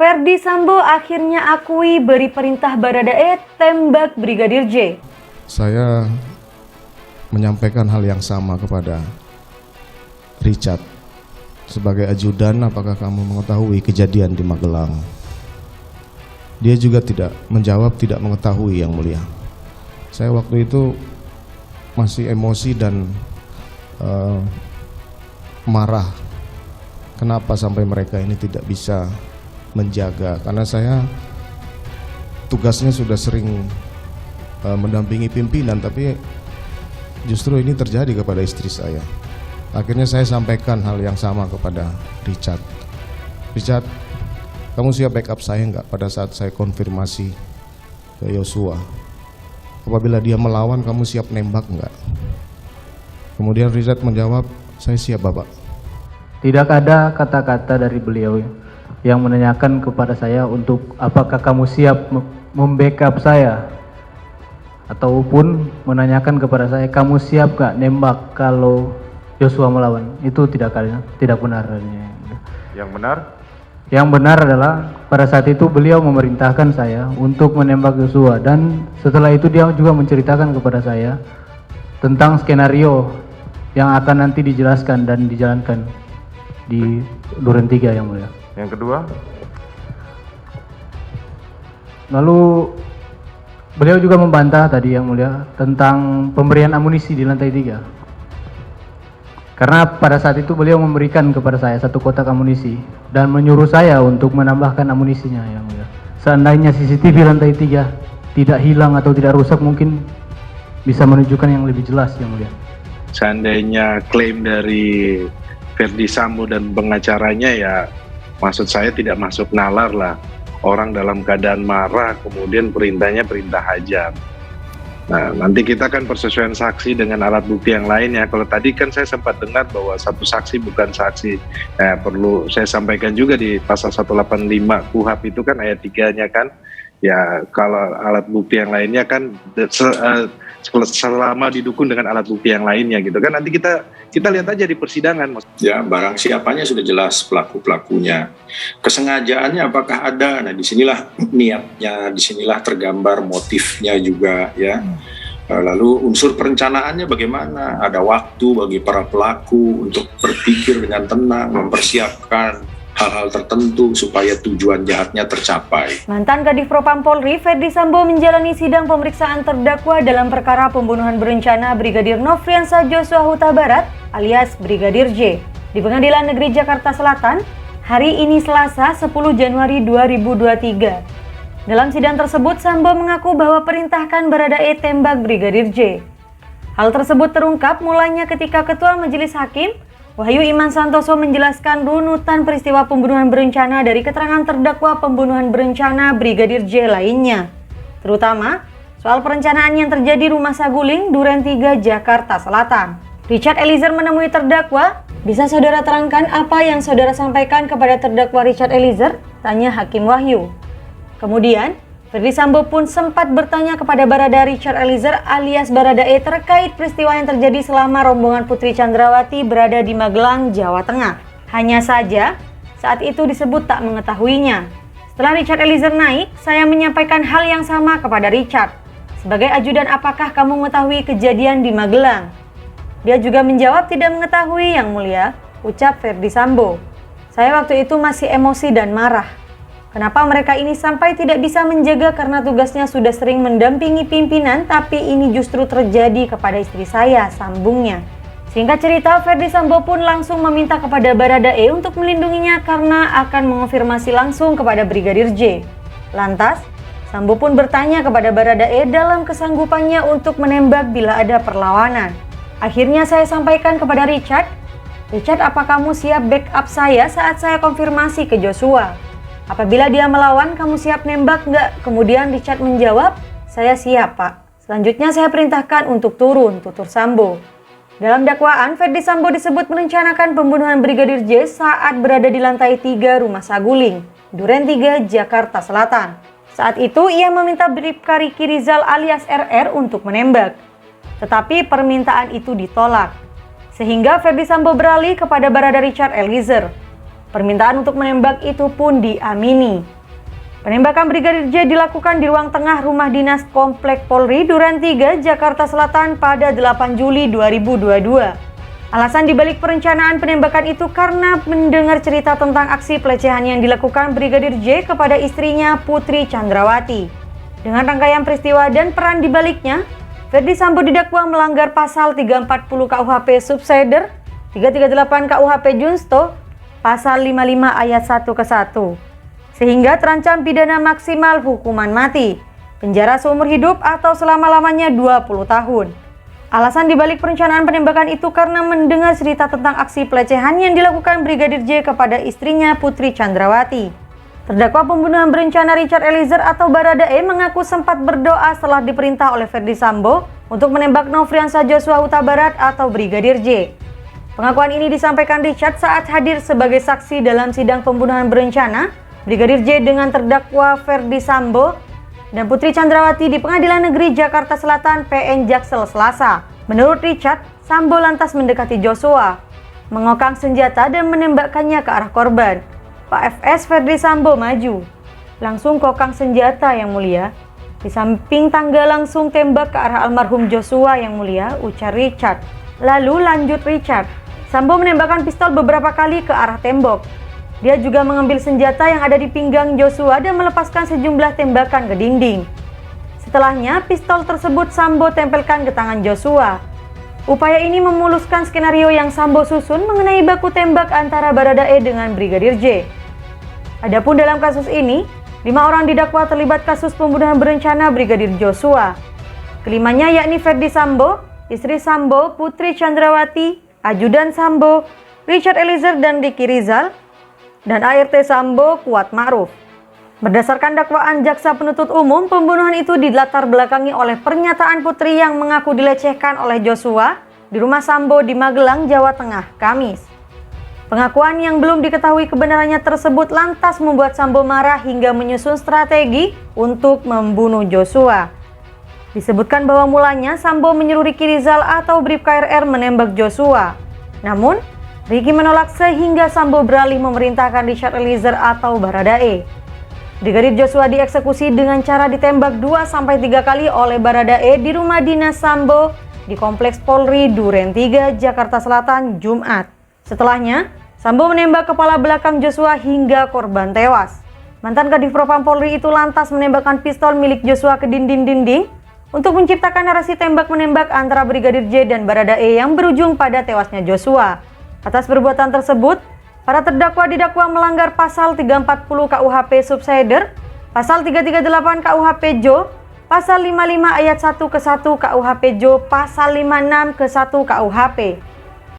Ferdy Sambo akhirnya akui beri perintah Baradae tembak Brigadir J. Saya menyampaikan hal yang sama kepada Richard. Sebagai ajudan, apakah kamu mengetahui kejadian di Magelang? Dia juga tidak menjawab, tidak mengetahui, Yang Mulia. Saya waktu itu masih emosi dan marah. Kenapa sampai mereka ini tidak bisa menjaga? Karena saya tugasnya sudah sering mendampingi pimpinan, tapi justru ini terjadi kepada istri saya. Akhirnya saya sampaikan hal yang sama kepada Richard. Richard, kamu siap backup saya enggak pada saat saya konfirmasi ke Yosua? Apabila dia melawan, kamu siap nembak enggak? Kemudian Richard menjawab, saya siap, Bapak. Tidak ada kata-kata dari beliau yang menanyakan kepada saya untuk apakah kamu siap membackup saya, ataupun menanyakan kepada saya kamu siap gak nembak kalau Yosua melawan. Itu tidak benar. Yang benar? Yang benar adalah pada saat itu beliau memerintahkan saya untuk menembak Yosua, dan setelah itu dia juga menceritakan kepada saya tentang skenario yang akan nanti dijelaskan dan dijalankan di Duren 3, Yang Mulia. Yang kedua? Lalu beliau juga membantah tadi, Yang Mulia, tentang pemberian amunisi di lantai 3. Karena pada saat itu beliau memberikan kepada saya 1 kotak amunisi dan menyuruh saya untuk menambahkan amunisinya, Yang Mulia. Seandainya CCTV lantai 3 tidak hilang atau tidak rusak, mungkin bisa menunjukkan yang lebih jelas, Yang Mulia. Seandainya klaim dari Ferdy Sambo dan pengacaranya, ya maksud saya tidak masuk nalar lah. Orang dalam keadaan marah kemudian perintahnya perintah hajar. Nah, nanti kita kan persesuaian saksi dengan alat bukti yang lain ya. Kalau tadi kan saya sempat dengar bahwa satu saksi bukan saksi. Perlu saya sampaikan juga di pasal 185 KUHP itu kan ayat 3-nya kan. Ya kalau alat bukti yang lainnya kan selama didukung dengan alat bukti yang lainnya gitu kan, nanti kita lihat aja di persidangan. Ya, barang siapanya sudah jelas, pelaku-pelakunya. Kesengajaannya apakah ada? Nah, disinilah niatnya, disinilah tergambar motifnya juga ya. Lalu unsur perencanaannya bagaimana? Ada waktu bagi para pelaku untuk berpikir dengan tenang, mempersiapkan hal-hal tertentu supaya tujuan jahatnya tercapai. Mantan Kadif Propam Polri Ferdy Sambo menjalani sidang pemeriksaan terdakwa dalam perkara pembunuhan berencana Brigadir Nofriansah Joshua Huta Barat alias Brigadir J di Pengadilan Negeri Jakarta Selatan hari ini Selasa 10 Januari 2023. Dalam sidang tersebut, Sambo mengaku bahwa perintahkan Baradae tembak Brigadir J. Hal tersebut terungkap mulanya ketika Ketua Majelis Hakim Wahyu Iman Santoso menjelaskan runutan peristiwa pembunuhan berencana dari keterangan terdakwa pembunuhan berencana Brigadir J lainnya, terutama soal perencanaan yang terjadi Rumah Saguling, Duren 3, Jakarta Selatan. Richard Eliezer menemui terdakwa. Bisa saudara terangkan apa yang saudara sampaikan kepada terdakwa Richard Eliezer? Tanya Hakim Wahyu. Kemudian Ferdy Sambo pun sempat bertanya kepada Barada Richard Eliezer alias Baradae terkait peristiwa yang terjadi selama rombongan Putri Chandrawati berada di Magelang, Jawa Tengah. Hanya saja, saat itu disebut tak mengetahuinya. Setelah Richard Eliezer naik, saya menyampaikan hal yang sama kepada Richard. Sebagai ajudan, apakah kamu mengetahui kejadian di Magelang? Dia juga menjawab tidak mengetahui, Yang Mulia, ucap Ferdy Sambo. Saya waktu itu masih emosi dan marah. Kenapa mereka ini sampai tidak bisa menjaga karena tugasnya sudah sering mendampingi pimpinan, tapi ini justru terjadi kepada istri saya, sambungnya. Singkat cerita, Ferdy Sambo pun langsung meminta kepada Baradae untuk melindunginya karena akan mengonfirmasi langsung kepada Brigadir J. Lantas, Sambo pun bertanya kepada Baradae dalam kesanggupannya untuk menembak bila ada perlawanan. Akhirnya saya sampaikan kepada Richard, apa kamu siap backup saya saat saya konfirmasi ke Joshua? Apabila dia melawan, kamu siap nembak nggak? Kemudian Richard menjawab, saya siap, Pak. Selanjutnya saya perintahkan untuk turun, tutur Sambo. Dalam dakwaan, Ferdy Sambo disebut merencanakan pembunuhan Brigadir J saat berada di lantai 3 Rumah Saguling, Duren 3, Jakarta Selatan. Saat itu ia meminta Bribka Riki Rizal alias RR untuk menembak. Tetapi permintaan itu ditolak. Sehingga Ferdy Sambo beralih kepada Barada Richard Eliezer. Permintaan untuk menembak itu pun diamini. Penembakan Brigadir J dilakukan di ruang tengah rumah dinas Komplek Polri Duren 3, Jakarta Selatan pada 8 Juli 2022. Alasan dibalik perencanaan penembakan itu karena mendengar cerita tentang aksi pelecehan yang dilakukan Brigadir J kepada istrinya Putri Chandrawati. Dengan rangkaian peristiwa dan peran dibaliknya, Ferdy Sambo didakwa melanggar pasal 340 KUHP Subsider, 338 KUHP Junsto, pasal 55 ayat 1 ke 1. Sehingga terancam pidana maksimal hukuman mati, penjara seumur hidup atau selama-lamanya 20 tahun. Alasan dibalik perencanaan penembakan itu karena mendengar cerita tentang aksi pelecehan yang dilakukan Brigadir J kepada istrinya Putri Chandrawati. Terdakwa pembunuhan berencana Richard Eliezer atau Baradae mengaku sempat berdoa setelah diperintah oleh Ferdy Sambo untuk menembak Nofriansah Joshua Huta Barat atau Brigadir J. Pengakuan ini disampaikan Richard saat hadir sebagai saksi dalam sidang pembunuhan berencana Brigadir J dengan terdakwa Ferdy Sambo dan Putri Chandrawati di Pengadilan Negeri Jakarta Selatan PN Jaksel Selasa. Menurut Richard, Sambo lantas mendekati Joshua, mengokang senjata dan menembakkannya ke arah korban. Pak FS Ferdy Sambo maju, langsung kokang senjata yang mulia. Di samping tangga langsung tembak ke arah almarhum Joshua yang mulia, ujar Richard. Lalu lanjut Richard, Sambo menembakkan pistol beberapa kali ke arah tembok. Dia juga mengambil senjata yang ada di pinggang Joshua dan melepaskan sejumlah tembakan ke dinding. Setelahnya, pistol tersebut Sambo tempelkan ke tangan Joshua. Upaya ini memuluskan skenario yang Sambo susun mengenai baku tembak antara Baradae dengan Brigadir J. Adapun dalam kasus ini, 5 orang didakwa terlibat kasus pembunuhan berencana Brigadir Joshua. Kelimanya yakni Ferdy Sambo, istri Sambo, Putri Chandrawati, ajudan Sambo, Richard Eliezer dan Ricky Rizal, dan ART Sambo Kuat Ma'ruf. Berdasarkan dakwaan jaksa penuntut umum, pembunuhan itu dilatar belakangi oleh pernyataan Putri yang mengaku dilecehkan oleh Joshua di rumah Sambo di Magelang, Jawa Tengah, Kamis. Pengakuan yang belum diketahui kebenarannya tersebut lantas membuat Sambo marah hingga menyusun strategi untuk membunuh Joshua. Disebutkan bahwa mulanya Sambo menyuruh Ricky Rizal atau Bribka RR menembak Joshua. Namun, Ricky menolak sehingga Sambo beralih memerintahkan Richard Eliezer atau Baradae. Brigadir Joshua dieksekusi dengan cara ditembak 2-3 kali oleh Baradae di rumah dinas Sambo di Kompleks Polri Duren 3, Jakarta Selatan, Jumat. Setelahnya, Sambo menembak kepala belakang Joshua hingga korban tewas. Mantan Kadif Propam Polri itu lantas menembakkan pistol milik Joshua ke dinding-dinding untuk menciptakan narasi tembak-menembak antara Brigadir J dan Baradae yang berujung pada tewasnya Joshua. Atas perbuatan tersebut, para terdakwa didakwa melanggar pasal 340 KUHP Subsider, pasal 338 KUHP Jo, pasal 55 ayat 1 ke 1 KUHP Jo, pasal 56 ke 1 KUHP.